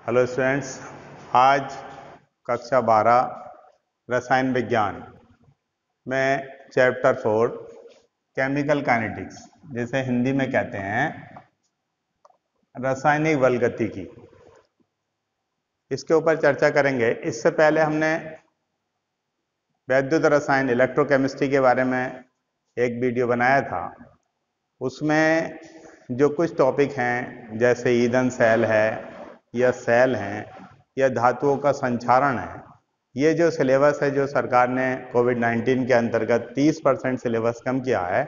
Hello students, आज कक्षा 12 रसायन विज्ञान में चैप्टर 4 केमिकल काइनेटिक्स, जिसे हिंदी में कहते हैं रासायनिक बल गतिकी, इसके ऊपर चर्चा करेंगे। इससे पहले हमने वैद्युत रसायन इलेक्ट्रोकेमिस्ट्री के बारे में एक वीडियो बनाया था। उसमें जो कुछ टॉपिक हैं, जैसे ईंधन सेल है या सेल हैं या धातुओं का संचारण है, ये जो सिलेबस है, जो सरकार ने कोविड-19 के अंतर्गत 30% सिलेबस कम किया है,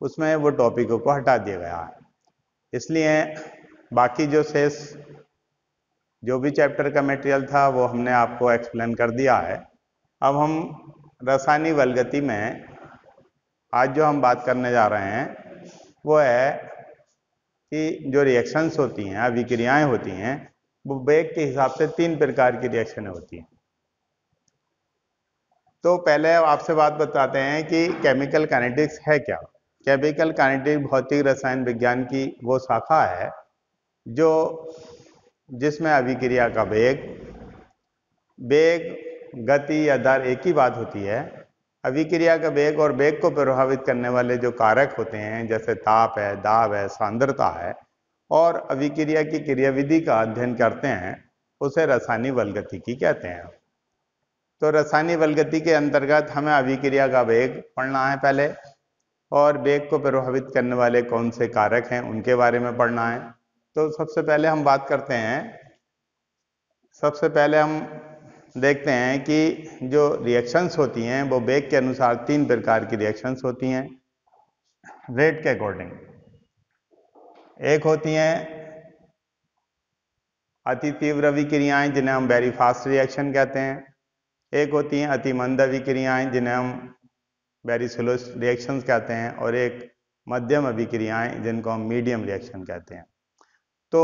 उसमें वो टॉपिकों को हटा दिया गया है। इसलिए बाकी जो शेष जो भी चैप्टर का मटेरियल था वो हमने आपको एक्सप्लेन कर दिया है। अब हम रासायनिक बल गति में आज जो हम बात करने जा रहे हैं वो है कि जो रिएक्शंस होती हैं, अभिक्रियाएं होती हैं, वो वेग के हिसाब से 3 प्रकार की रिएक्शनें होती हैं। तो पहले आपसे बात बताते हैं कि केमिकल काइनेटिक्स है क्या। केमिकल काइनेटिक्स भौतिक रसायन विज्ञान की वो शाखा है जो जिसमें अभिक्रिया का वेग, गति या दर एक ही बात होती है। अभिक्रिया का वेग और वेग को प्रभावित करने वाले जो कारक होते हैं, जैसे ताप है, दाब है, सांद्रता है, और अभिक्रिया की क्रियाविधि का अध्ययन करते हैं, उसे रासायनिक बल गतिकी कहते हैं। तो रासायनिक बल गति के अंतर्गत हमें अभिक्रिया का वेग पढ़ना है पहले, और वेग को प्रभावित करने वाले कौन से कारक हैं उनके बारे में पढ़ना है। तो सबसे पहले हम बात करते हैं, सबसे पहले हम देखते हैं कि जो रिएक्शंस होती हैं वो वेग के अनुसार 3 प्रकार की रिएक्शंस होती हैं रेट के अकॉर्डिंग। एक होती हैं अति तीव्र अभिक्रियाएं, जिन्हें हम वेरी फास्ट रिएक्शन कहते हैं। एक होती हैं अति मंद अभिक्रियाएं, जिन्हें हम वेरी स्लो रिएक्शंस कहते हैं। और एक मध्यम अभिक्रियाएं, जिनको हम मीडियम रिएक्शन कहते हैं। तो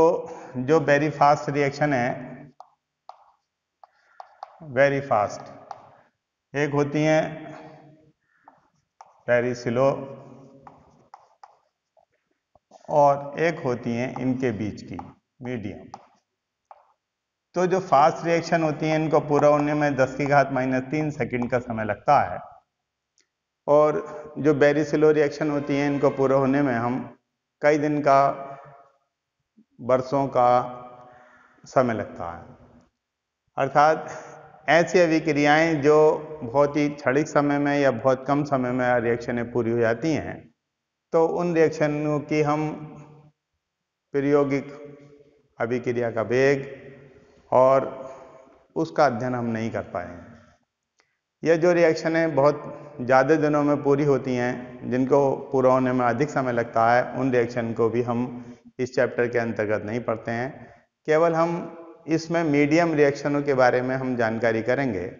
जो वेरी फास्ट रिएक्शन है, वेरी फास्ट, एक होती हैं वेरी स्लो, और एक होती हैं इनके बीच की मीडियम। तो जो फास्ट रिएक्शन होती हैं, इनको पूरा होने में 10⁻³ सेकंड का समय लगता है, और जो वेरी स्लो रिएक्शन होती हैं, इनको पूरा होने में हम कई दिन का, वर्षों का समय लगता है। अर्थात ऐसी अभिक्रियाएं जो बहुत ही क्षणिक समय में या बहुत कम समय में रिएक्शनें पूरी हो जाती हैं, तो उन रिएक्शनों की हम प्रायोगिक अभिक्रिया का वेग और उसका अध्ययन हम नहीं कर पाए। यह जो रिएक्शनें बहुत ज़्यादा दिनों में पूरी होती हैं, जिनको पूरा होने में अधिक समय लगता है, उन रिएक्शन को भी हम इस चैप्टर के अंतर्गत नहीं पढ़ते हैं। केवल हम इसमें मीडियम रिएक्शनों के बारे में हम जानकारी करेंगे,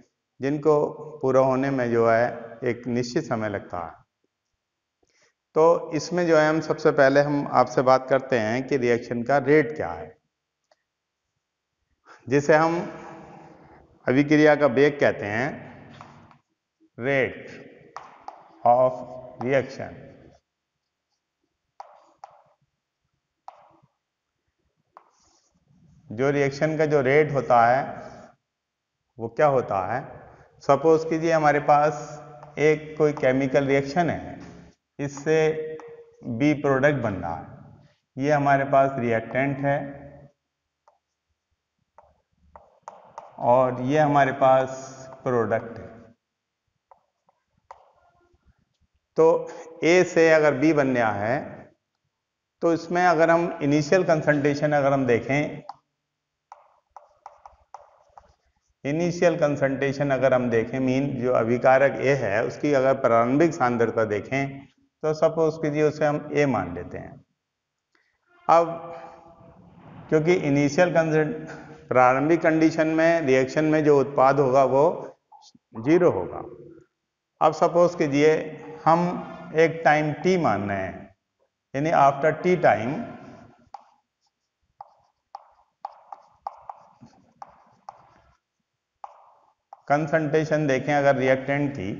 जिनको पूरा होने में जो है एक निश्चित समय लगता है। तो इसमें जो है हम सबसे पहले हम आपसे बात करते हैं कि रिएक्शन का रेट क्या है, जिसे हम अभिक्रिया का वेग कहते हैं, रेट ऑफ रिएक्शन। जो रिएक्शन का जो रेट होता है वो क्या होता है। सपोज कीजिए हमारे पास एक कोई केमिकल रिएक्शन है, इससे बी प्रोडक्ट बन रहा है। ये हमारे पास रिएक्टेंट है और ये हमारे पास प्रोडक्ट है। तो ए से अगर बी बन रहा है, तो इसमें अगर हम इनिशियल कंसंट्रेशन अगर हम देखें, इनिशियल कंसंट्रेशन अगर हम देखें, मीन जो अभिकारक ए है उसकी अगर प्रारंभिक सांद्रता देखें, तो सपोज कीजिए उसे हम ए मान लेते हैं। अब क्योंकि इनिशियल प्रारंभिक कंडीशन में रिएक्शन में जो उत्पाद होगा वो 0 होगा। अब सपोज कीजिए हम एक टाइम टी मान रहे हैं, यानी आफ्टर टी टाइम कंसंट्रेशन देखें अगर रिएक्टेंट की,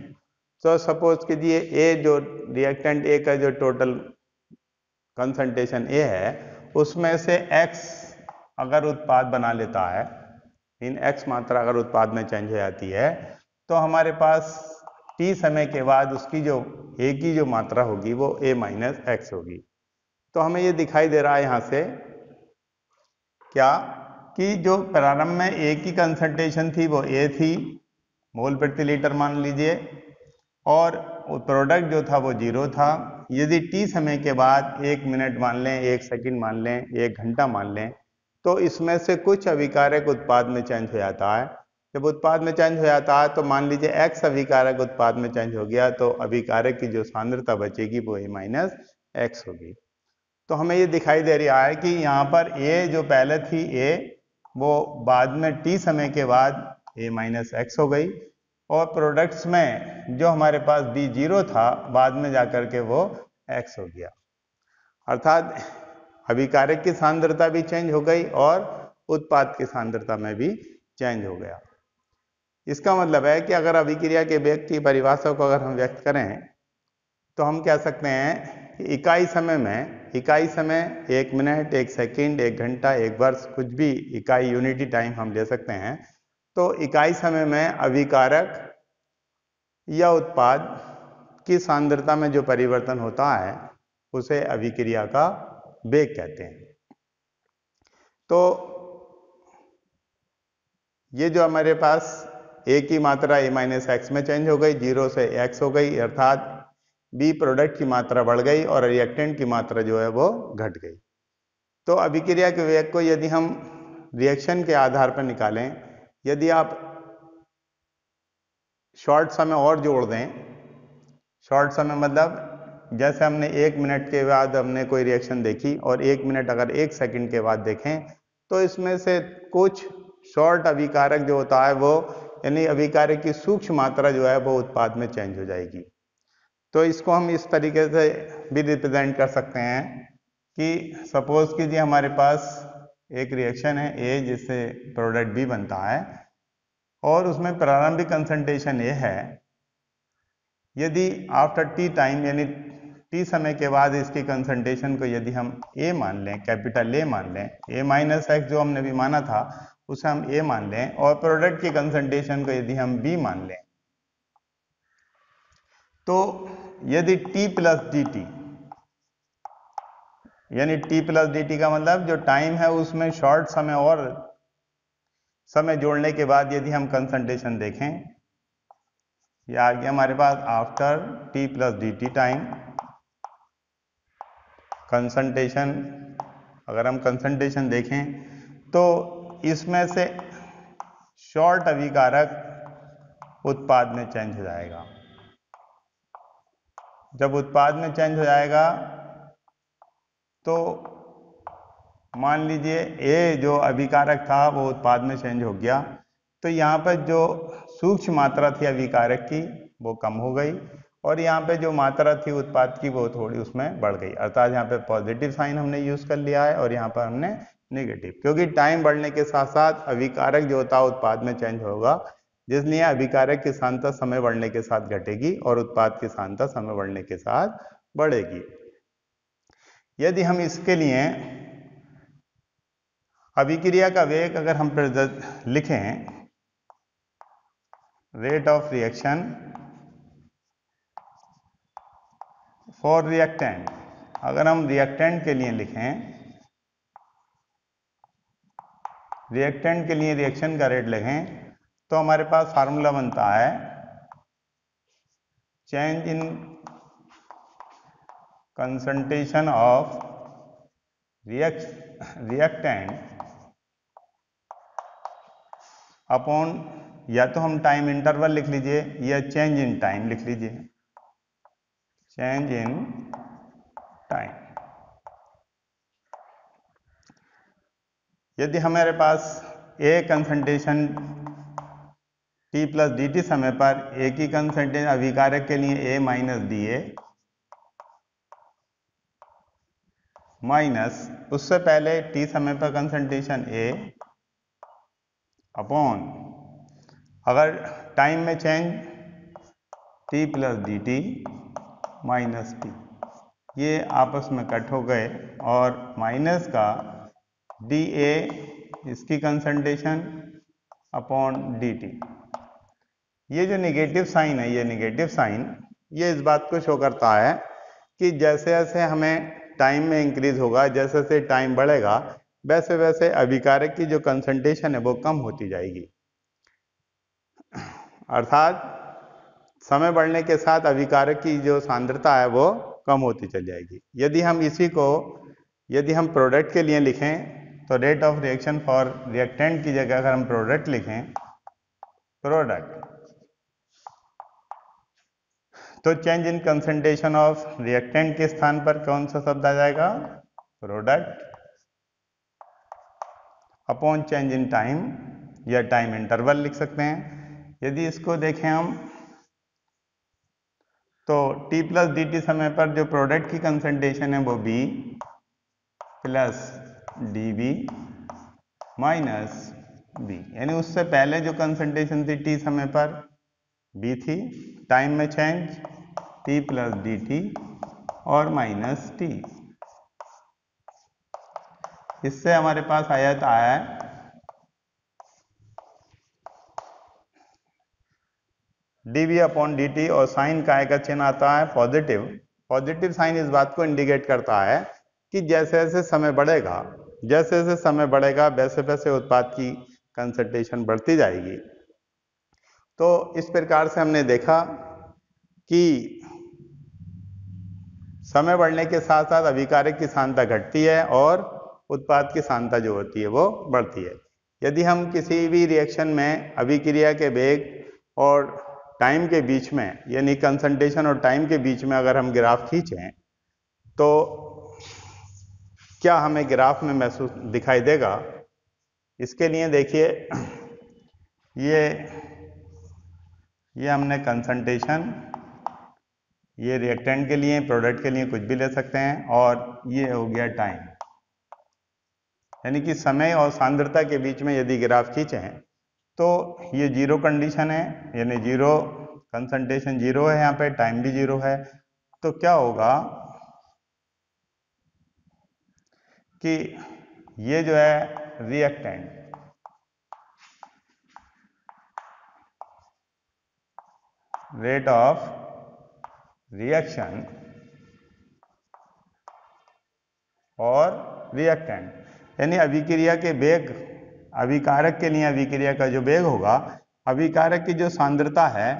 तो सपोज कीजिए ए, जो रिएक्टेंट ए का जो टोटल कंसंट्रेशन ए है, उसमें से एक्स अगर उत्पाद बना लेता है, इन x मात्रा अगर उत्पाद में चेंज हो जाती है, तो हमारे पास t समय के बाद उसकी जो a की जो मात्रा होगी वो a माइनस एक्स होगी। तो हमें ये दिखाई दे रहा है यहाँ से क्या कि जो प्रारंभ में a की कंसंट्रेशन थी वो a थी, मोल प्रति लीटर मान लीजिए, और प्रोडक्ट जो था वो 0 था। यदि t समय के बाद 1 मिनट मान लें, 1 सेकंड मान लें, 1 घंटा मान लें, तो इसमें से कुछ अभिकारक उत्पाद में चेंज हो जाता है। जब उत्पाद में चेंज हो जाता है तो मान लीजिए x अभिकारक उत्पाद में चेंज हो गया, तो अभिकारक की जो सांद्रता बचेगी वो a माइनस एक्स होगी। तो हमें ये दिखाई दे रहा है कि यहाँ पर a जो पहले थी a, वो बाद में t समय के बाद a माइनस एक्स हो गई, और प्रोडक्ट्स में जो हमारे पास b 0 था बाद में जाकर के वो x हो गया। अर्थात अभिकारक की सांद्रता भी चेंज हो गई और उत्पाद की सांद्रता में भी चेंज हो गया। इसका मतलब है कि अगर अभिक्रिया के वेग की परिभाषा को अगर हम व्यक्त करें तो हम कह सकते हैं कि इकाई समय 1 मिनट, 1 सेकंड, 1 घंटा, 1 वर्ष, कुछ भी इकाई यूनिटी टाइम हम ले सकते हैं। तो इकाई समय में अभिकारक या उत्पाद की सांद्रता में जो परिवर्तन होता है उसे अभिक्रिया का वेग कहते हैं। तो ये जो हमारे पास a की मात्रा a माइनस एक्स में चेंज हो गई, 0 से x हो गई, अर्थात b प्रोडक्ट की मात्रा बढ़ गई और रिएक्टेंट की मात्रा जो है वो घट गई। तो अभिक्रिया के वेग को यदि हम रिएक्शन के आधार पर निकालें, यदि आप शॉर्ट समय और जोड़ दें, शॉर्ट समय मतलब जैसे हमने 1 मिनट के बाद हमने कोई रिएक्शन देखी और 1 मिनट अगर 1 सेकंड के बाद देखें, तो इसमें से कुछ शॉर्ट अभिकारक जो होता है वो, यानी अभिकारक की सूक्ष्म मात्रा जो है वो उत्पाद में चेंज हो जाएगी। तो इसको हम इस तरीके से भी रिप्रेजेंट कर सकते हैं कि सपोज कीजिए हमारे पास एक रिएक्शन है A जिससे प्रोडक्ट B बनता है और उसमें प्रारंभिक कंसंट्रेशन A है। यदि आफ्टर t टाइम यानी t समय के बाद इसकी कंसंट्रेशन को यदि हम A मान लें, कैपिटल A मान लें, A माइनस एक्स जो हमने भी माना था उसे हम A मान लें, और प्रोडक्ट की कंसंट्रेशन को यदि हम B मान लें, तो यदि t प्लस डी टी, यानी t प्लस डी टी का मतलब जो टाइम है उसमें शॉर्ट समय और समय जोड़ने के बाद यदि हम कंसंट्रेशन देखें, ये आ गया हमारे पास after t plus D T time concentration. अगर हम कंसंट्रेशन देखें तो इसमें से शॉर्ट अभिकारक उत्पाद में चेंज हो जाएगा। जब उत्पाद में चेंज हो जाएगा तो मान लीजिए A जो अभिकारक था वो उत्पाद में चेंज हो गया, तो यहाँ पर जो सूक्ष्म मात्रा थी अभिकारक की वो कम हो गई और यहाँ पे जो मात्रा थी उत्पाद की वो थोड़ी उसमें बढ़ गई। अर्थात यहाँ पे पॉजिटिव साइन हमने यूज कर लिया है और यहाँ पर हमने नेगेटिव, क्योंकि टाइम बढ़ने के साथ साथ अभिकारक जो होता है उत्पाद में चेंज होगा, जिसलिए अभिकारक की सांद्रता समय बढ़ने के साथ घटेगी और उत्पाद की सांद्रता समय बढ़ने के साथ बढ़ेगी। यदि हम इसके लिए अभिक्रिया का वेग अगर हम लिखें, rate of reaction for reactant, अगर हम रिएक्टेंट के लिए लिखें, रिएक्टेंट के लिए रिएक्शन का रेट लिखें, तो हमारे पास फार्मूला बनता है change in concentration of reactant upon, या तो हम टाइम इंटरवल लिख लीजिए या चेंज इन टाइम लिख लीजिए, चेंज इन टाइम। यदि हमारे पास A concentration t plus D T समय पर A की कंसंट्रेशन अभिकारक के लिए A minus D A minus उससे पहले t समय पर कंसंट्रेशन A अपॉन, अगर टाइम में change t plus D T minus T, ये आपस में कट हो गए और माइनस का डी ए इसकी कंसंट्रेशन अपॉन डी टी। ये जो निगेटिव साइन है, ये निगेटिव साइन, ये इस बात को शो करता है कि जैसे जैसे हमें टाइम में इंक्रीज होगा, जैसे जैसे टाइम बढ़ेगा, वैसे वैसे अभिकारक की जो कंसंट्रेशन है वो कम होती जाएगी। अर्थात समय बढ़ने के साथ अभिकारक की जो सांद्रता है वो कम होती चली जाएगी। यदि हम इसी को यदि हम प्रोडक्ट के लिए लिखें तो rate of reaction for reactant की जगह अगर हम प्रोडक्ट लिखें, प्रोडक्ट, तो change in concentration of reactant के स्थान पर कौन सा शब्द आ जाएगा? Product upon change in time, या टाइम इंटरवल लिख सकते हैं। यदि इसको देखें हम तो t प्लस डी टी समय पर जो प्रोडक्ट की कंसंट्रेशन है वो b plus D B minus b, यानी उससे पहले जो कंसंट्रेशन थी t समय पर b थी, टाइम में change t plus D T और माइनस t। इससे हमारे पास आयत आया है dv अपॉन dt, और साइन काय का चिन्ह आता है पॉजिटिव। पॉजिटिव साइन इस बात को इंडिकेट करता है कि जैसे जैसे समय बढ़ेगा, जैसे जैसे समय बढ़ेगा वैसे वैसे उत्पाद की कंसंट्रेशन बढ़ती जाएगी। तो इस प्रकार से हमने देखा कि समय बढ़ने के साथ साथ अभिकारक की सांद्रता घटती है और उत्पाद की सांद्रता जो होती है वो बढ़ती है। यदि हम किसी भी रिएक्शन में अभिक्रिया के वेग और टाइम के बीच में, यानी कंसंट्रेशन और टाइम के बीच में अगर हम ग्राफ खींचें तो क्या हमें ग्राफ में महसूस दिखाई देगा? इसके लिए देखिए, ये हमने कंसंट्रेशन, ये रिएक्टेंट के लिए, प्रोडक्ट के लिए कुछ भी ले सकते हैं, और ये हो गया टाइम, यानी कि समय और सांद्रता के बीच में यदि ग्राफ खींचें तो ये जीरो कंडीशन है, यानी जीरो कंसंट्रेशन जीरो है, यहाँ पे टाइम भी जीरो है। तो क्या होगा कि ये जो है रिएक्टेंट, रेट ऑफ रिएक्शन और रिएक्टेंट, यानी अभिक्रिया के वेग, अभिकारक के लिए अभिक्रिया का जो वेग होगा, अभिकारक की जो सांद्रता है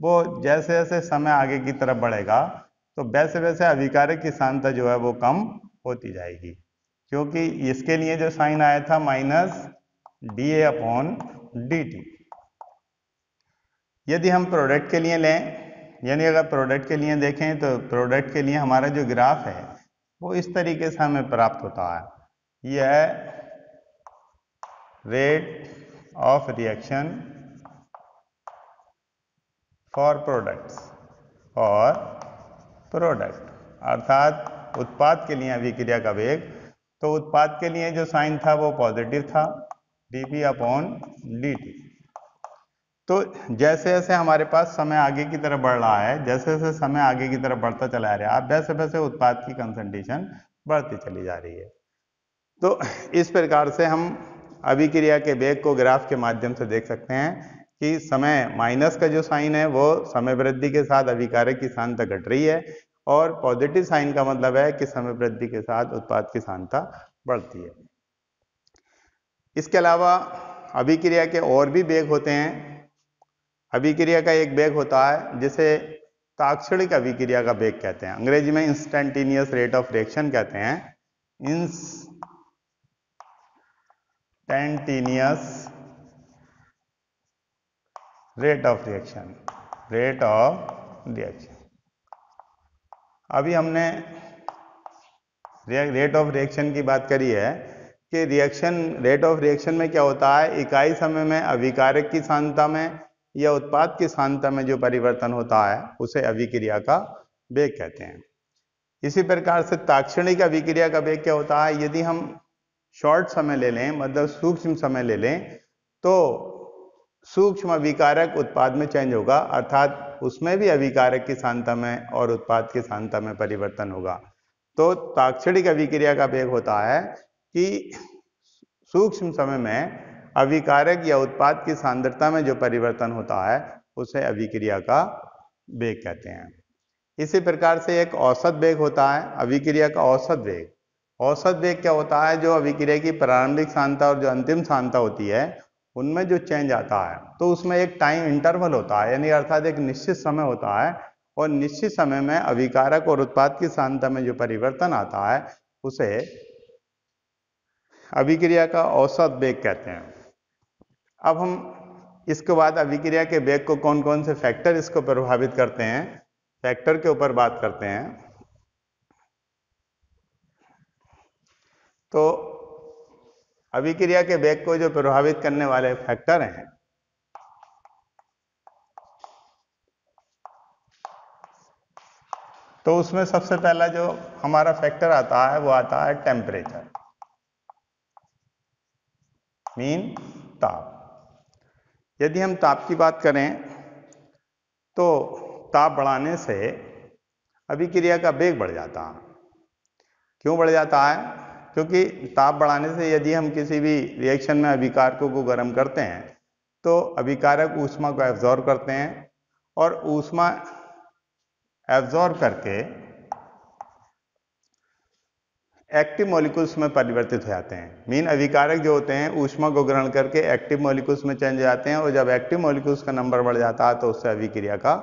वो जैसे जैसे समय आगे की तरफ बढ़ेगा तो वैसे वैसे अभिकारक की सांद्रता जो है वो कम होती जाएगी, क्योंकि इसके लिए जो साइन आया था minus D A upon D T. यदि हम प्रोडक्ट के लिए लें, यानी अगर प्रोडक्ट के लिए देखें तो प्रोडक्ट के लिए हमारा जो ग्राफ है वो इस तरीके से हमें प्राप्त होता है। यह है rate of reaction for products और प्रोडक्ट, अर्थात उत्पाद के लिए अभिक्रिया का वेग। तो उत्पाद के लिए जो साइन था वो पॉजिटिव था, dp अपॉन dt। तो जैसे जैसे हमारे पास समय आगे की तरफ बढ़ रहा है, जैसे जैसे समय आगे की तरफ बढ़ता चला रहा है, वैसे वैसे उत्पाद की कंसंट्रेशन बढ़ती चली जा रही है। तो इस प्रकार से हम अभिक्रिया के वेग को ग्राफ के माध्यम से देख सकते हैं कि समय माइनस का जो साइन है वो समय वृद्धि के साथ अभिकारक की सांद्रता घट रही है, और पॉजिटिव साइन का मतलब है कि समय वृद्धि के साथ उत्पाद की सांद्रता बढ़ती है। इसके अलावा अभिक्रिया के और भी वेग होते हैं। अभिक्रिया का एक वेग होता है जिसे ताक्षणिक अभिक्रिया का वेग कहते हैं, अंग्रेजी में इंस्टेंटेनियस रेट ऑफ रिएक्शन कहते हैं। Instantaneous rate of reaction, rate of reaction. अभी हमने रेट ऑफ रिएक्शन की बात करी है कि रिएक्शन, रेट ऑफ रिएक्शन में क्या होता है, इकाई समय में अभिकारक की सांद्रता में या उत्पाद की सांद्रता में जो परिवर्तन होता है उसे अभिक्रिया का वेग कहते हैं। इसी प्रकार से ताक्षणिक अभिक्रिया का वेग क्या होता है, यदि हम शॉर्ट समय ले लें, मतलब सूक्ष्म समय ले लें, तो सूक्ष्म अभिकारक उत्पाद में चेंज होगा, अर्थात उसमें भी अभिकारक की सांद्रता में और उत्पाद की सांद्रता में परिवर्तन होगा। तो ताक्षणिक अभिक्रिया का वेग होता है कि सूक्ष्म समय में अभिकारक या उत्पाद की सांद्रता में जो परिवर्तन होता है उसे अभिक्रिया का वेग कहते हैं। इसी प्रकार से एक औसत वेग होता है, अभिक्रिया का औसत वेग। औसत वेग क्या होता है? जो अभिक्रिया की प्रारंभिक सांद्रता और जो अंतिम सांद्रता होती है उनमें जो चेंज आता है, तो उसमें एक टाइम इंटरवल होता है, यानी अर्थात एक निश्चित समय होता है, और निश्चित समय में अभिकारक और उत्पाद की सांद्रता में जो परिवर्तन आता है उसे अभिक्रिया का औसत वेग कहते हैं। अब हम इसके बाद अभिक्रिया के वेग को कौन कौन से फैक्टर इसको प्रभावित करते हैं, फैक्टर के ऊपर बात करते हैं। तो अभिक्रिया के वेग को जो प्रभावित करने वाले फैक्टर हैं, तो उसमें सबसे पहला जो हमारा फैक्टर आता है वो आता है टेम्परेचर, मीन ताप। यदि हम ताप की बात करें तो ताप बढ़ाने से अभिक्रिया का वेग बढ़ जाता है। क्यों बढ़ जाता है? क्योंकि ताप बढ़ाने से यदि हम किसी भी रिएक्शन में अभिकारकों को गर्म करते हैं तो अभिकारक ऊष्मा को एब्जॉर्ब करते हैं और ऊष्मा एब्जॉर्ब करके एक्टिव मॉलिक्यूल्स में परिवर्तित हो जाते हैं। मीन अभिकारक जो होते हैं ऊष्मा को ग्रहण करके एक्टिव मॉलिक्यूल्स में चेंज हो जाते हैं, और जब एक्टिव मॉलिक्यूल्स का नंबर बढ़ जाता है तो उससे अभिक्रिया का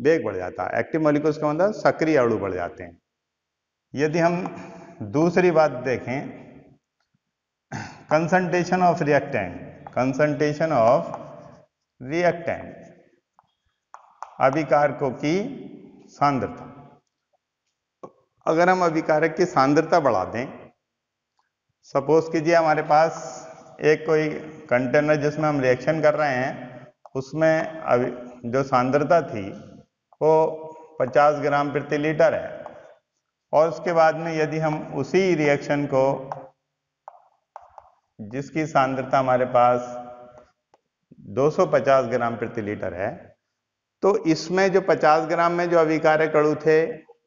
वेग बढ़ जाता है। एक्टिव मॉलिक्यूल्स का मतलब सक्रिय अणु बढ़ जाते हैं। यदि हम दूसरी बात देखें, concentration of reactant, concentration of reactant, अभिकारकों की सांद्रता। अगर हम अभिकारक की सांद्रता बढ़ा दें, सपोज कीजिए हमारे पास एक कोई कंटेनर जिसमें हम रिएक्शन कर रहे हैं, उसमें जो सांद्रता थी वो 50 ग्राम प्रति लीटर है, और उसके बाद में यदि हम उसी रिएक्शन को, जिसकी सांद्रता हमारे पास 250 ग्राम प्रति लीटर है, तो इसमें जो 50 ग्राम में जो अभिकारक अणु थे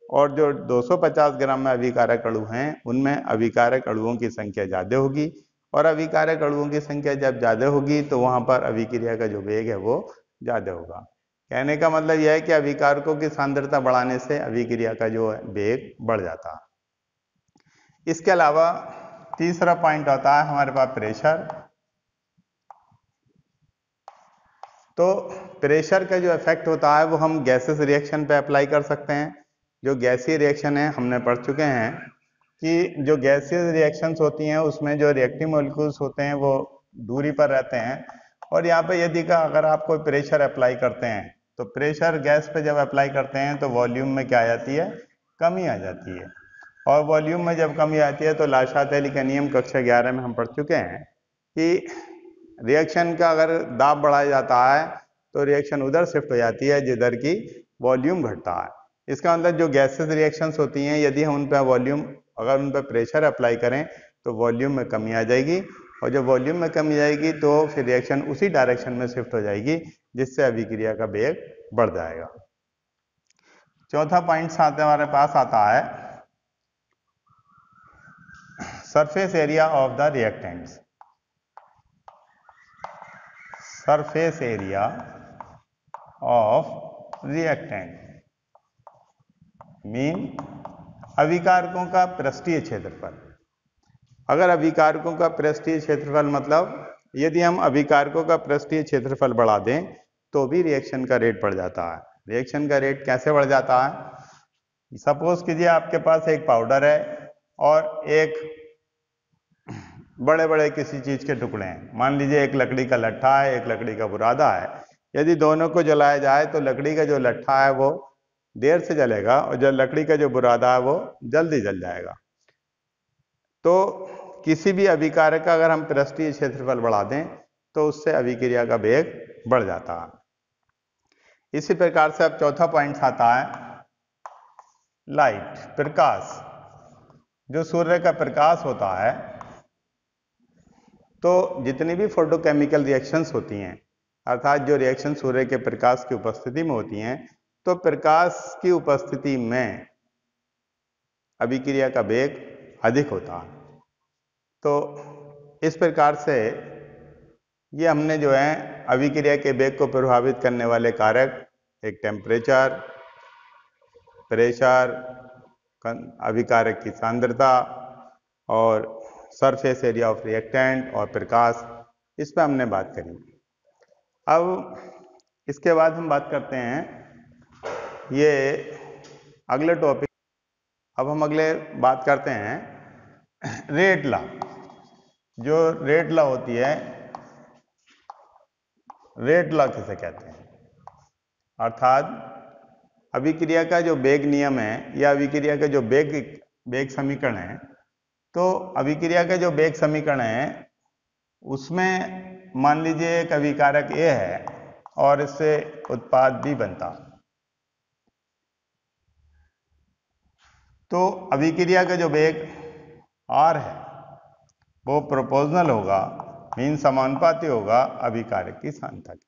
और जो 250 ग्राम में अभिकारक अणु हैं, उनमें अभिकारक अणुओं की संख्या ज्यादा होगी, और अभिकारक अणुओं की संख्या जब ज्यादा होगी तो वहां पर अभिक्रिया का जो वेग है वो ज्यादा होगा। कहने का मतलब यह है कि अभिकारकों की सांद्रता बढ़ाने से अभिक्रिया का जो वेग बढ़ जाता है। इसके अलावा तीसरा पॉइंट आता है हमारे पास प्रेशर। तो प्रेशर का जो इफेक्ट होता है वो हम गैसेस रिएक्शन पे अप्लाई कर सकते हैं। जो गैसीय रिएक्शन है हमने पढ़ चुके हैं कि जो गैसीय रिएक्शंस होती हैं उसमें जो रिएक्टिव मॉलिक्यूल्स होते हैं वो दूरी पर रहते हैं, और यहाँ पे यदि का अगर आप कोई प्रेशर अप्लाई करते हैं तो प्रेशर गैस पे जब अप्लाई करते हैं तो वॉल्यूम में क्या आ जाती है? कमी आ जाती है। और वॉल्यूम में जब कमी आती है तो लाशातेली का नियम कक्षा 11 में हम पढ़ चुके हैं कि रिएक्शन का अगर दाब बढ़ाया जाता है तो रिएक्शन उधर शिफ्ट हो जाती है जिधर की वॉल्यूम घटता है। इसका मतलब जो गैसेस रिएक्शंस होती हैं, यदि हम उन पर वॉल्यूम, अगर उन पर प्रेशर अप्लाई करें तो वॉल्यूम में कमी आ जाएगी, और जब वॉल्यूम में कमी आएगी तो फिर रिएक्शन उसी डायरेक्शन में शिफ्ट हो जाएगी जिससे अभिक्रिया का वेग बढ़ जाएगा। चौथा पॉइंट साथ हमारे पास आता है surface area of the reactants. Surface area of reactant mean अभिकारकों का पृष्ठीय क्षेत्रफल। अगर अभिकारकों का पृष्ठीय क्षेत्रफल मतलब यदि हम अभिकारकों का पृष्ठीय क्षेत्रफल बढ़ा दें तो भी रिएक्शन का रेट बढ़ जाता है। रिएक्शन का रेट कैसे बढ़ जाता है? सपोज कीजिए आपके पास एक पाउडर है और एक बड़े बड़े किसी चीज के टुकड़े हैं। मान लीजिए एक लकड़ी का लट्ठा है, एक लकड़ी का बुरादा है। यदि दोनों को जलाया जाए तो लकड़ी का जो लट्ठा है वो देर से जलेगा और जो लकड़ी का जो बुरादा है वो जल्दी जल जाएगा। तो किसी भी अभिकारक का अगर हम पृष्ठीय क्षेत्रफल बढ़ा दें तो उससे अभिक्रिया का वेग बढ़ जाता है। इसी प्रकार से अब चौथा पॉइंट आता है लाइट, प्रकाश। जो सूर्य का प्रकाश होता है, तो जितनी भी फोटोकेमिकल रिएक्शंस होती हैं, अर्थात जो रिएक्शन सूर्य के प्रकाश की उपस्थिति में होती हैं, तो प्रकाश की उपस्थिति में अभिक्रिया का वेग अधिक होता है। तो इस प्रकार से ये हमने जो है अभिक्रिया के वेग को प्रभावित करने वाले कारक, एक टेम्परेचर, प्रेशर, अभिकारक की सांद्रता और सरफेस एरिया ऑफ रिएक्टेंट और प्रकाश, इस पर हमने बात करी। अब इसके बाद हम बात करते हैं ये अगले टॉपिक। अब हम अगले बात करते हैं रेट लॉ। जो रेट लॉ होती है, रेट लॉ किसे कहते हैं, अर्थात अभिक्रिया का जो वेग नियम है या अभिक्रिया का जो वेग समीकरण है, तो अभिक्रिया का जो वेग समीकरण है उसमें मान लीजिए एक अभिकारक A है और इससे उत्पाद B बनता, तो अभिक्रिया का जो वेग R है वो प्रोपोर्शनल होगा, मीन समानुपाती होगा अभिकारक की सांद्रता की।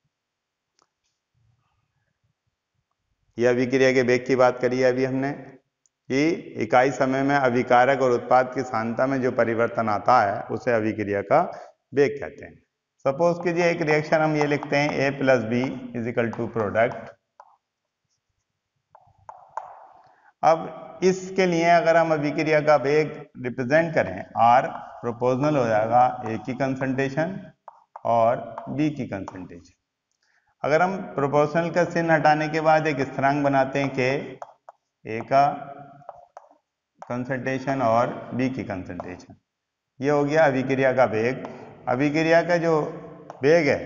यह अभिक्रिया के वेग की बात करी है अभी हमने कि इकाई समय में अभिकारक और उत्पाद की सांद्रता में जो परिवर्तन आता है उसे अभिक्रिया का वेग कहते हैं। सपोज कीजिए एक रिएक्शन हम ये लिखते हैं A + B = प्रोडक्ट। अब इसके लिए अगर हम अभिक्रिया का वेग रिप्रेजेंट करें, R प्रोपोर्शनल हो जाएगा A की कंसंट्रेशन और B की कंसंट्रेशन। अगर हम प्रोपोर्शनल का चिन्ह हटाने के बाद एक स्थिरांक बनाते हैं कि A का कंसंट्रेशन और B की कंसंट्रेशन, ये हो गया अभिक्रिया का वेग। अभिक्रिया का जो वेग है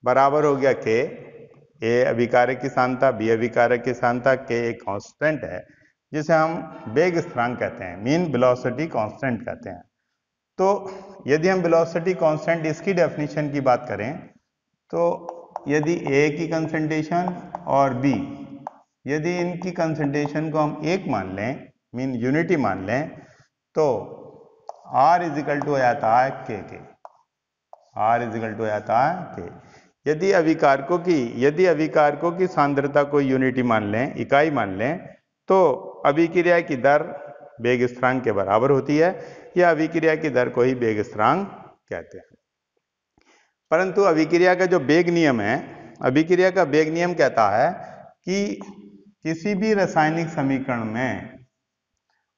बराबर हो गया K, A अभिकारक की सांद्रता, B अभिकारक की सांद्रता, K एक कांस्टेंट है जिसे हम वेग स्थिरांक कहते हैं, मीन वेलोसिटी कांस्टेंट कहते हैं। तो यदि हम वेलोसिटी कांस्टेंट इसकी डेफिनेशन की बात करें, तो यदि A की कंसंट्रेशन और B, यदि इनकी कंसंट्रेशन को हम एक मान लें, मीन यूनिटी मान लें, तो R = हो जाता है K के, R = हो जाता है K। यदि अभिकारकों की सांद्रता को यूनिटी मान लें, इकाई मान लें, तो अभिक्रिया की दर वेग स्थिरांक के बराबर होती है, या अभिक्रिया की दर को ही वेग स्थिरांक कहते हैं। परंतु अभिक्रिया का जो वेग नियम है, अभिक्रिया का वेग नियम कहता है कि किसी भी रासायनिक समीकरण में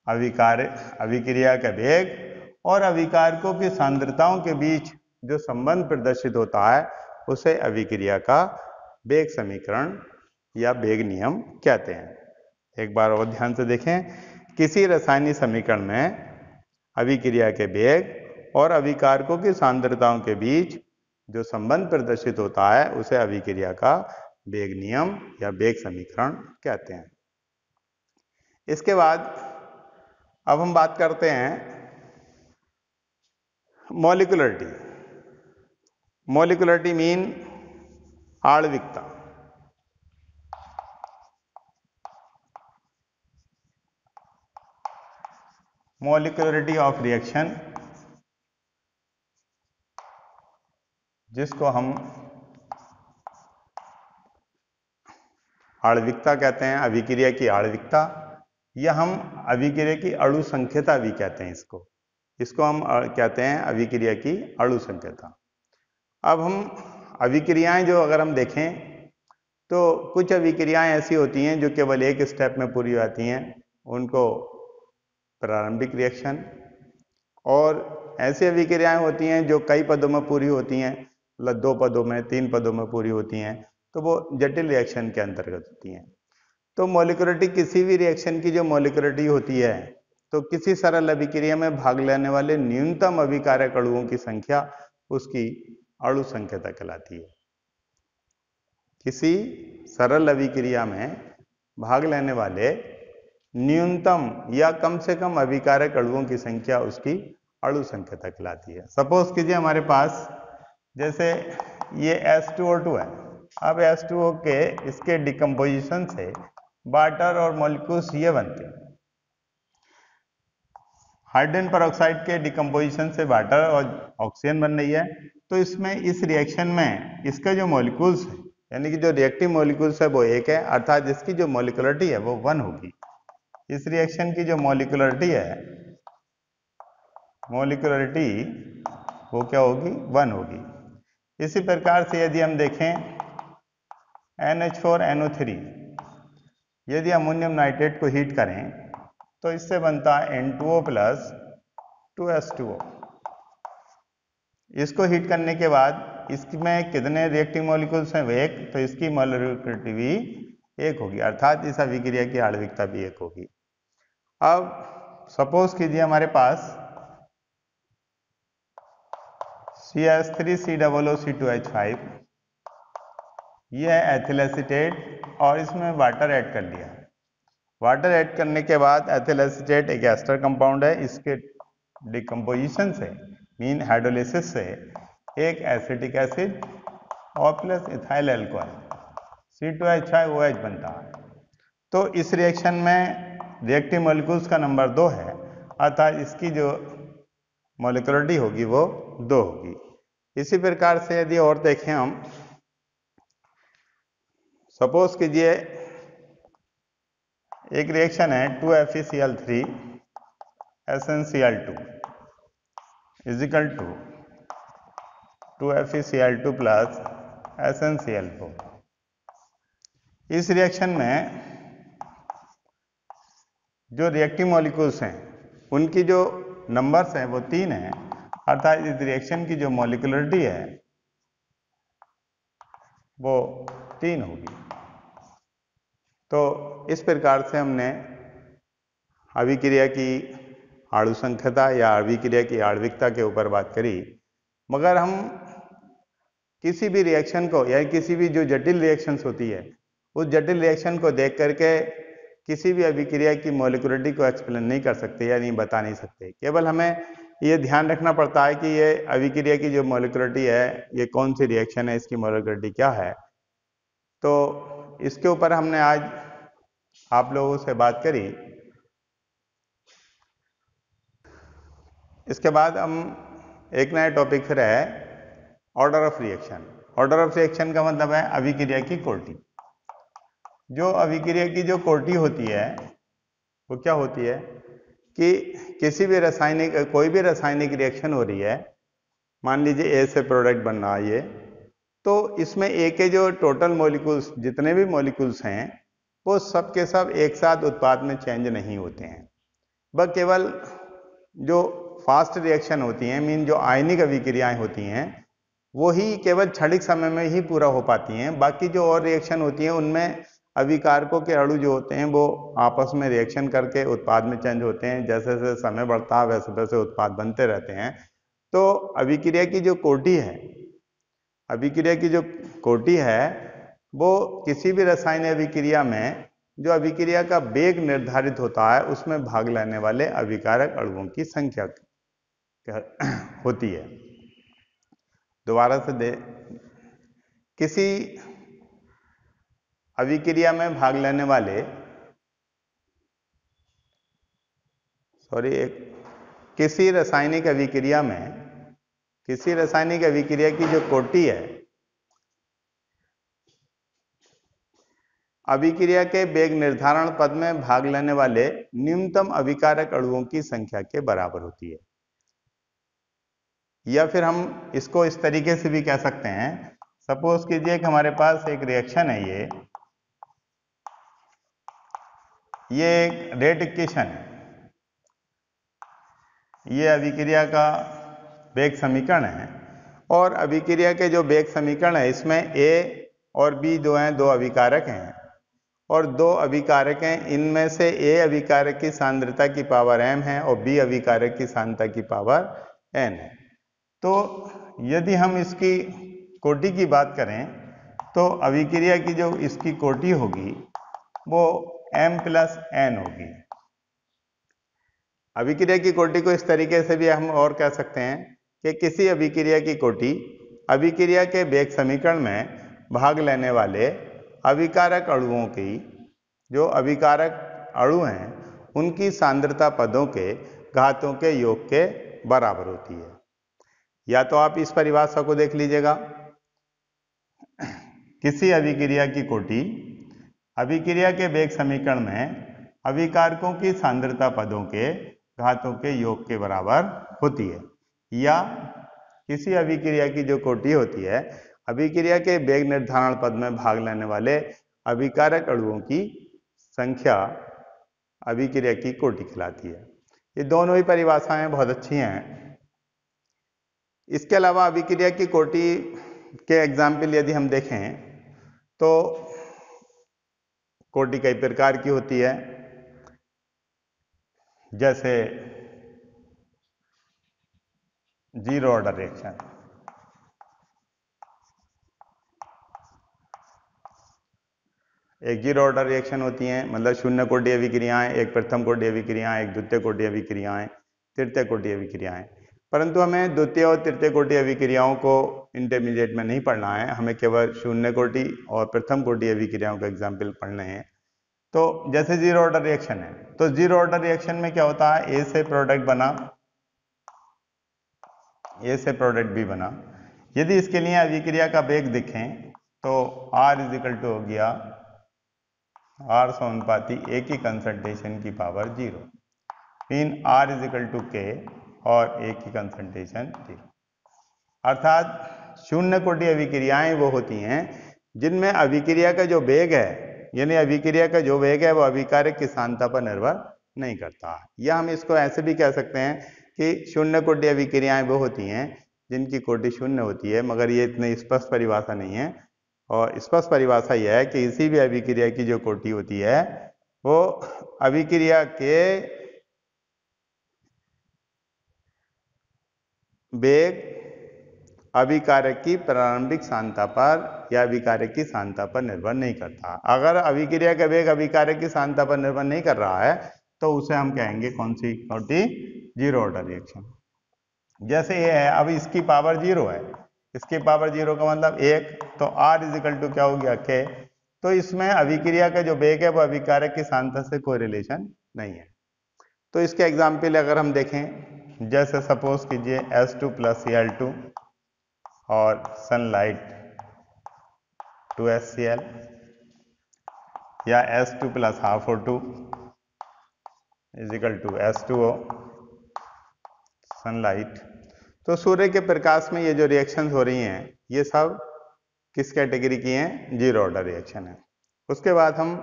अभिक्रिया का वेग और अभिकारकों की सांद्रताओं के बीच जो संबंध प्रदर्शित होता है उसे अभिक्रिया का वेग समीकरण या वेग नियम कहते हैं। एक बार और ध्यान से देखें, किसी रासायनिक समीकरण में अभिक्रिया के वेग और अभिकारकों की सांद्रताओं के बीच जो संबंध प्रदर्शित होता है उसे अभिक्रिया का वेग नियम या वेग समीकरण कहते हैं। इसके बाद अब हम बात करते हैं मॉलिक्यूलरिटी। मॉलिक्यूलरिटी मीन आणविकता। मॉलिक्यूलरिटी ऑफ रिएक्शन, जिसको हम आणविकता कहते हैं, अभिक्रिया की आणविकता, या हम अभिक्रिया की अणु संख्यता भी कहते हैं। इसको हम कहते हैं अभिक्रिया की अणु संख्यता। अब हम अभिक्रियाएं जो अगर हम देखें तो कुछ अभिक्रियाएं ऐसी होती हैं जो केवल एक स्टेप में पूरी होती हैं, उनको प्रारंभिक रिएक्शन, और ऐसी अभिक्रियाएं होती हैं जो कई पदों में पूरी होती हैं, मतलब 2 पदों में, 3 पदों में पूरी होती हैं, तो वो जटिल रिएक्शन के अंतर्गत होती हैं। तो मॉलिक्यूलरिटी, किसी भी रिएक्शन की जो मॉलिक्यूलरिटी होती है, तो किसी सरल अभिक्रिया में भाग लेने वाले न्यूनतम अभिकारक अणुओं की संख्या उसकी अणु संख्यता कहलाती है। किसी सरल अभिक्रिया में भाग लेने वाले न्यूनतम या कम से कम अभिकारक अणुओं की संख्या उसकी अणु संख्यता कहलाती है। सपोज कीजिए हमारे पास जैसे ये H2O2 है। अब H2O के इसके डिकम्पोजिशन से वाटर और मॉलिक्यूल्स ये बनते हैं। हाइड्रोजन पेरोक्साइड के डिकम्पोजिशन से वाटर और ऑक्सीजन बन रही है। तो इसमें इस रिएक्शन में इसका जो मॉलिक्यूल्स है, यानी कि जो रिएक्टिव मॉलिक्यूल्स है वो 1 है, अर्थात इसकी जो मॉलिक्यूलरिटी है वो 1 होगी। इस रिएक्शन की जो मॉलिक्यूलरिटी है, मॉलिक्यूलरिटी वो क्या होगी, 1 होगी। इसी प्रकार से यदि हम देखें NH4NO3, यदि अमोनियम नाइट्रेट को हीट करें तो इससे बनता है N2O प्लस 2H2O। इसको हीट करने के बाद इसमें कितने रिएक्टिव मॉलिक्यूल्स हैं, एक, तो इसकी मॉलिक्युलरिटी भी 1 होगी, अर्थात इस अभिक्रिया की आणविकता भी 1 होगी। अब सपोज कीजिए हमारे पास CH3COO2H5, यह है एथिल एसीटेट और इसमें वाटर ऐड कर लिया। वाटर ऐड करने के बाद एथिल एसीटेट एक एस्टर कंपाउंड है, इसके डिकम्पोजिशन से मीन हाइड्रोलिसिस से एक एसिटिक एसिड और प्लस इथाइल अल्कोहल C2H5OH बनता है। तो इस रिएक्शन में रिएक्टिव मॉलिक्यूल्स का नंबर 2 है, अर्थात इसकी जो मॉलिक्युलरिटी होगी वो 2 होगी। इसी प्रकार से यदि और देखें हम, सपोज कीजिए एक रिएक्शन है 2FeCl3 SnCl2 is equal to 2FeCl2 plus SnCl4। इस रिएक्शन में जो रिएक्टिव मॉलिक्यूल्स हैं उनकी जो नंबर्स हैं वो 3 हैं, अर्थात इस रिएक्शन की जो मॉलिक्युलरिटी है वो 3 होगी। तो इस प्रकार से हमने अभिक्रिया की आणु संख्यता या अभिक्रिया की आणविकता के ऊपर बात करी। मगर हम किसी भी रिएक्शन को या किसी भी जो जटिल रिएक्शंस होती है उस जटिल रिएक्शन को देख करके किसी भी अभिक्रिया की मॉलिक्युलरिटी को एक्सप्लेन नहीं कर सकते या नहीं बता नहीं सकते। केवल हमें ये ध्यान रखना पड़ता है कि ये अभिक्रिया की जो मॉलिक्युलरिटी है, ये कौन सी रिएक्शन है, इसकी मॉलिक्युलरिटी क्या है। तो इसके ऊपर हमने आज आप लोगों से बात करी। इसके बाद हम एक नया टॉपिक फिर है order of reaction. Order of reaction का मतलब है अभिक्रिया की कोटि। जो अभिक्रिया की जो कोटि होती है वो क्या होती है कि किसी भी रासायनिक, कोई भी रासायनिक रिएक्शन हो रही है, मान लीजिए A से प्रोडक्ट बन रहा है ये, तो इसमें A के जो टोटल मॉलिक्यूल्स, जितने भी मॉलिक्यूल्स हैं, वो सब के सब एक साथ उत्पाद में चेंज नहीं होते हैं। वह केवल जो फास्ट रिएक्शन होती हैं, मीन जो आयनिक अभिक्रियाएं होती हैं, वो ही केवल क्षणिक समय में ही पूरा हो पाती हैं। बाकी जो और रिएक्शन होती हैं उनमें अभिकारकों के अणु जो होते हैं वो आपस में रिएक्शन करके उत्पाद में चेंज होते हैं। जैसे जैसे समय बढ़ता है वैसे वैसे उत्पाद बनते रहते हैं। तो अभिक्रिया की जो कोटि है, अभिक्रिया की जो कोटि है वो किसी भी रासायनिक अभिक्रिया में जो अभिक्रिया का वेग निर्धारित होता है उसमें भाग लेने वाले अभिकारक अणुओं की संख्या होती है। दोबारा से किसी अभिक्रिया में भाग लेने वाले किसी रासायनिक अभिक्रिया में, किसी रासायनिक अभिक्रिया की जो कोटि है, अभिक्रिया के वेग निर्धारण पद में भाग लेने वाले न्यूनतम अभिकारक अणुओं की संख्या के बराबर होती है। या फिर हम इसको इस तरीके से भी कह सकते हैं, सपोज कीजिए कि हमारे पास एक रिएक्शन है, ये एक रेट इक्वेशन है, ये अभिक्रिया का वेग समीकरण है। और अभिक्रिया के जो वेग समीकरण है इसमें A और B दो हैं, दो अभिकारक हैं, और दो अभिकारक हैं। इनमें से A अभिकारक की सांद्रता की पावर m है और B अभिकारक की सांद्रता की पावर n है। तो यदि हम इसकी कोटि की बात करें तो अभिक्रिया की जो इसकी कोटि होगी वो m प्लस n होगी। अभिक्रिया की कोटि को इस तरीके से भी हम और कह सकते हैं कि किसी अभिक्रिया की कोटि अभिक्रिया के वेग समीकरण में भाग लेने वाले अभिकारक अणुओं की, जो अभिकारक अणु हैं उनकी सांद्रता पदों के घातों के योग के बराबर होती है। या तो आप इस परिभाषा को देख लीजिएगा, किसी अभिक्रिया की कोटि अभिक्रिया के वेग समीकरण में अभिकारकों की सांद्रता पदों के घातों के योग के बराबर होती है। या किसी अभिक्रिया की जो कोटि होती है, अभिक्रिया के वेग निर्धारण पद में भाग लेने वाले अभिकारक अणुओं की संख्या अभिक्रिया की कोटि कहलाती है। ये दोनों ही परिभाषाएं बहुत अच्छी हैं। इसके अलावा अभिक्रिया की कोटि के एग्जाम्पल यदि हम देखें तो कोटि कई प्रकार की होती है, जैसे जीरो ऑर्डर रिएक्शन। एक जीरो ऑर्डर रिएक्शन होती हैं, मतलब शून्य कोटि अभिक्रियाएं, एक प्रथम कोटि अभिक्रियाएं, एक द्वितीय कोटि अभिक्रियाएं, तृतीय कोटि अभिक्रियाएं। परंतु हमें द्वितीय और तृतीय कोटि अभिक्रियाओं को इंटरमीडिएट में नहीं पढ़ना है, हमें केवल शून्य कोटि और प्रथम कोटि अभिक्रियाओं का एग्जाम्पल पढ़ने हैं। तो जैसे जीरो ऑर्डर रिएक्शन है, तो जीरो ऑर्डर रिएक्शन में क्या होता है, ए से प्रोडक्ट बना, ए से प्रोडक्ट बी बना। यदि इसके लिए अभिक्रिया का वेग देखें तो R = हो गया R समानुपाती A की कंसंट्रेशन की पावर 0, मीन R = K और A की कंसंट्रेशन 0। अर्थात शून्य कोटि अभिक्रियाएं वो होती हैं जिनमें अभिक्रिया का जो वेग है, यानी अभिक्रिया का जो वेग है वो अभिकारक की सांद्रता पर निर्भर नहीं करता। या हम इसको ऐसे भी कह सकते हैं कि शून्य कोटि अभिक्रियाएं वो होती हैं जिनकी कोटि शून्य होती है, मगर ये इतनी स्पष्ट परिभाषा नहीं है। और स्पष्ट परिभाषा यह है कि किसी भी अभिक्रिया की जो कोटि होती है वो अभिक्रिया के वेग अभिकारक की प्रारंभिक सांद्रता पर या अभिकारक की सांद्रता पर निर्भर नहीं करता। अगर अभिक्रिया का वेग अभिकारक की सांद्रता पर निर्भर नहीं कर रहा है तो उसे हम कहेंगे कौन सी कोटि, जीरो ऑर्डर रिएक्शन। जैसे ये है, अब इसकी पावर 0 है, इसकी पावर 0 का मतलब 1, तो R = क्या हो गया, K। तो इसमें अभिक्रिया का जो वेग है वो अभिकारक की सांद्रता से कोई रिलेशन नहीं है। तो इसके एग्जाम्पल अगर हम देखें, जैसे सपोज कीजिए S2 + Cl2 और सनलाइट 2HCl, या S2 + ½ O2 = H2O सनलाइट। तो सूर्य के प्रकाश में ये जो रिएक्शंस हो रही हैं ये सब किस कैटेगरी की हैं, जीरो ऑर्डर रिएक्शन है। उसके बाद हम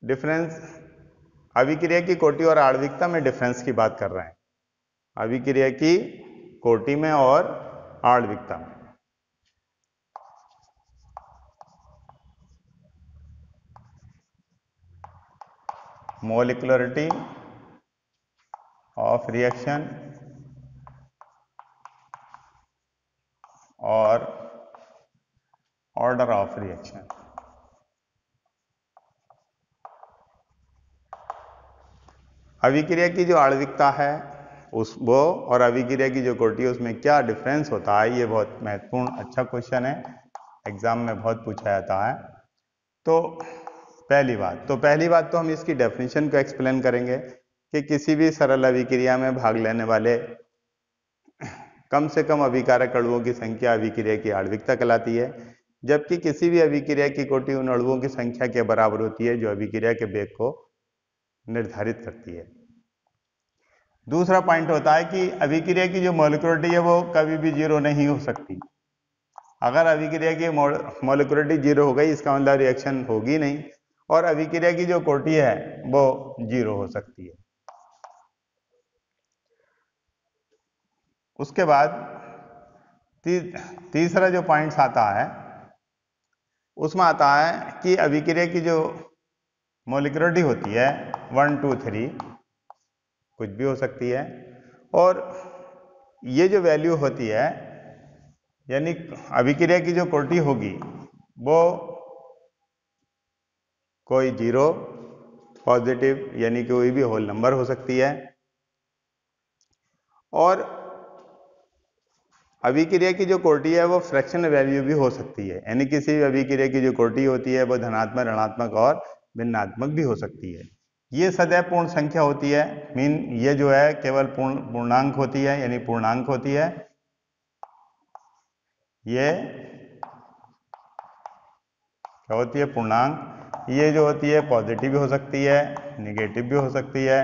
डिफरेंस, अभिक्रिया की कोटि और आणविकता में डिफरेंस की बात कर रहे हैं, अभिक्रिया की कोटि में और आणविकता में। मोलिकुलरिटी ऑफ रिएक्शन और ऑर्डर ऑफ रिएक्शन। अभिक्रिया की जो आणविकता है उस वो और अभिक्रिया की जो कोटि है उसमें क्या डिफरेंस होता है, ये बहुत महत्वपूर्ण अच्छा क्वेश्चन है, एग्जाम में बहुत पूछा जाता है। तो पहली बात तो हम इसकी डेफिनेशन को एक्सप्लेन करेंगे कि किसी भी सरल अभिक्रिया में भाग लेने वाले कम से कम अभिकारक अणुओं की संख्या अभिक्रिया की आणविकता कहलाती है, जबकि किसी भी अभिक्रिया की कोटि उन अणुओं की संख्या के बराबर होती है जो अभिक्रिया के वेग को निर्धारित करती है। दूसरा पॉइंट होता है कि अभिक्रिया की जो मॉलिक्युलरिटी है वो कभी भी 0 नहीं हो सकती। अगर अभिक्रिया की मॉलिक्युलरिटी 0 हो गई इसका मतलब रिएक्शन होगी नहीं, और अभिक्रिया की जो कोटि है वो 0 हो सकती है। उसके बाद तीसरा जो पॉइंट्स आता है उसमें आता है कि अभिक्रिया की जो मॉलिक्युलरिटी होती है 1, 2, 3 कुछ भी हो सकती है, और ये जो वैल्यू होती है यानी अभिक्रिया की जो कोटि होगी वो कोई 0, पॉजिटिव यानी कोई भी होल नंबर हो सकती है, और अभिक्रिया की जो कोटि है वो फ्रैक्शनल वैल्यू भी हो सकती है, यानी किसी भी अभिक्रिया की जो कोटि होती है वो धनात्मक, ऋणात्मक और भिन्नात्मक भी हो सकती है। ये सदैव पूर्ण संख्या होती है, मीन ये जो है केवल पूर्णांक होती है, यानी पूर्णांक होती है। ये क्या होती है, पूर्णांक। ये जो होती है पॉजिटिव भी हो सकती है, निगेटिव भी हो सकती है,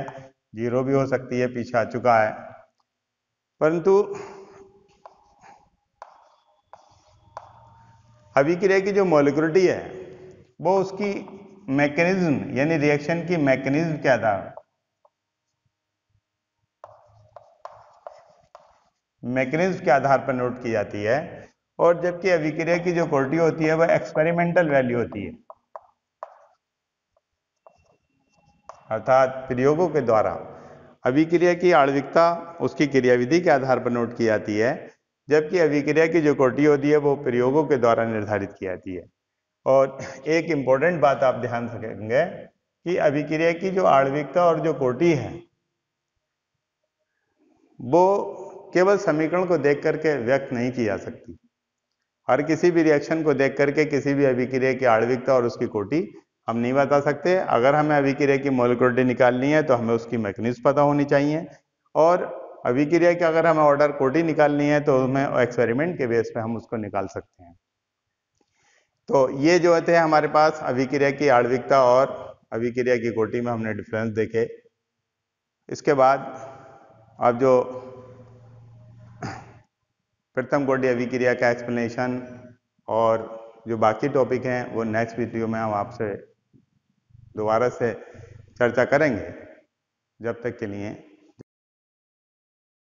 0 भी हो सकती है, पीछे आ चुका है। परंतु अभिक्रिया की जो मॉलिक्युलरिटी है वो उसकी मैकेनिज्म यानी रिएक्शन की मैकेनिज्म के आधार पर नोट की जाती है, और जबकि अभिक्रिया की जो क्वालिटी होती है वह एक्सपेरिमेंटल वैल्यू होती है, अर्थात प्रयोगों के द्वारा अभिक्रिया की आणविकता उसकी क्रियाविधि के आधार पर नोट की जाती है, जबकि अभिक्रिया की जो क्वालिटी होती है वो प्रयोगों के द्वारा निर्धारित की जाती है। और एक इंपॉर्टेंट बात आप ध्यान रखेंगे कि अभिक्रिया की जो आणविकता और जो कोटि है वो केवल समीकरण को देख करके व्यक्त नहीं की जा सकती। हर किसी भी रिएक्शन को देख करके किसी भी अभिक्रिया की आणविकता और उसकी कोटि हम नहीं बता सकते। अगर हमें अभिक्रिया की मॉलिक्युलरिटी निकालनी है तो हमें उसकी मैकेनिज्म पता होनी चाहिए, और अभिक्रिया की अगर हमें ऑर्डर कोटि निकालनी है तो हमें एक्सपेरिमेंट के बेस पे हम उसको निकाल सकते हैं। तो ये जो होते हैं हमारे पास अभिक्रिया की आणविकता और अभिक्रिया की कोटि में हमने डिफरेंस देखे। इसके बाद अब जो प्रथम कोटि अभिक्रिया का एक्सप्लेनेशन और जो बाकी टॉपिक हैं वो नेक्स्ट वीडियो में हम आपसे दोबारा से चर्चा करेंगे। जब तक के लिए